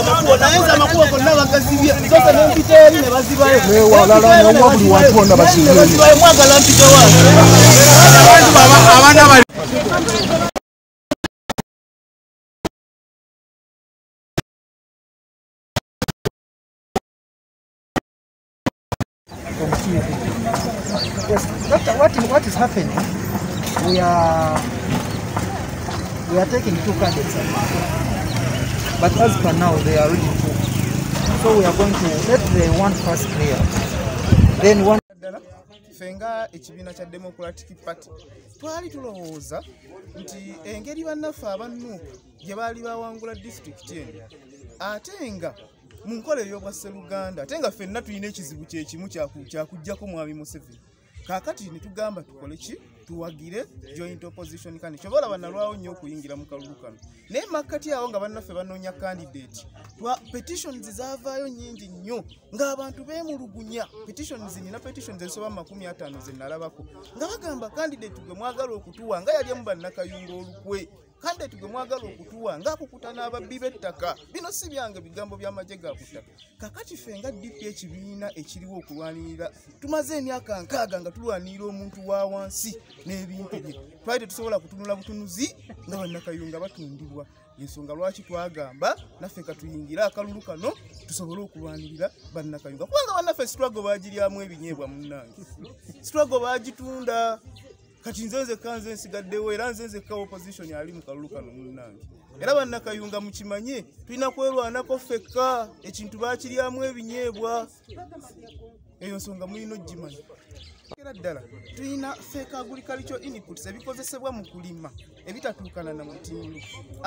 amakubo nayenza amakubo gonna bagazibye sasa n'empita eri ne bazibayo walala n'omwabuli watu wonna bazibayo mwagala mpita wange abaana bali Yes, Doctor, what is happening? We are taking 2 candidates, but as per now they are already 2. So we are going to let the one first clear. Then one. Fenga ekibiina kya Democratic Party twali tulowooza nti engeri bannaffe abannuupu gye baali bawangula disitulikiti eno ate nga mu nkola ey'obwa Sseruganda ate nga ffenna tulina ekizibu kyekimu kyakuggyako Mwami Museveni kaakati ne tugamba tukole ki tuwagire joint opposition kandi kyoba olaba nalwawo nnyo okuyingira mu kalulu kano naye makkati awo nga bannaffe banoonya candidate petitions zaavaayo nnyingi nnyo ng'abantu beemulugunya petitions nina petitions ezisoba 50 ze nalabako nga bagamba candidate gwe mwagala okutuwa nga yali emu bannakayunga olukwe candidate gwe mwagala okutuwa ng'akukuta n'ababbi b'ettaka bino si byange bigambo by'amagye ga ku ttaka kakati ffe nga DP ekibiina ekiriwo okulwanirira tumaze emyaka 6 nga tulwanirira omuntu wa wansi n'ebintu bye twali tetusobola kutunula butunuzi nga bannakayunga batundibwa ensonga lwaki twagamba naffe katuyingira akalulu kano tusobole okulwanirira bannakayunga kubanga bannaffe struggle baagiryamu ebinyeebwa munnange struggle baagitunda kati nzenze kanze nsigaddewo era nzenze ka opposition ali mu kalulu kano munnange era bannakayunga mukimanye tulina kwerwanako ffekka ekintu baakiryamu ebinyeebwa eyo nsonga mulina ogimanyi era ddala tulina fake agricultural inputs ebikozesebwa mu kulima ebitatuukana na mutindo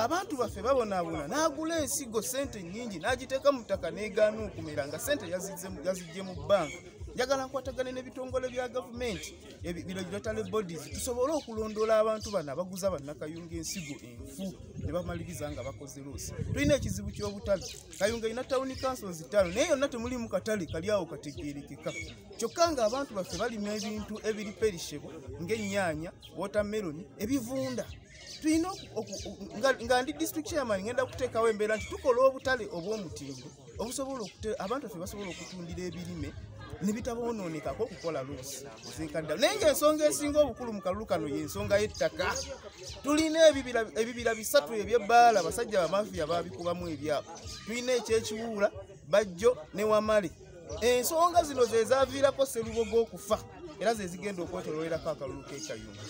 abantu baffe babonaabona n'agula ensigo ssente nnyingi n'agiteeka mu ttaka n'egaana okumera nga ssente yazijje mu banka njagala nkwatagane n'ebitongole bya gavumenti regulatory bodies tusobole okulondoola abantu bano abaguza bannakayunga ensigo enfu ne bamaliriza nga bakoze loosi tulina ekizibu ky'obutale kayunga ina town councils 5 naye yonna temulimu katale kali awo kategeerekeka kyokka nga abantu baffe balima ebintu ebiri perishable ng'ennyaanya watermelon ebivunda tulina nga ndi district chairman ngenda kuteekawo embeera nti tukola obutale obw'omutindo obusobola abantu baffe basobola okutundira ebirime nebitaboononekako okukola loosi zinkadda naye ng'ensonga esinga obukulu mu kalulu kano y'ensonga y'ettaka tulina ebibira 3 ebyebbaala abasajja bamafiya baabikubamu ebyabo tulina ekyekiwuula Bajjo ne Wamale ensonga zino ze zaaviirako Sserubogo okufa era ze zigenda okwetoloolerako akalulu k'e Kayunga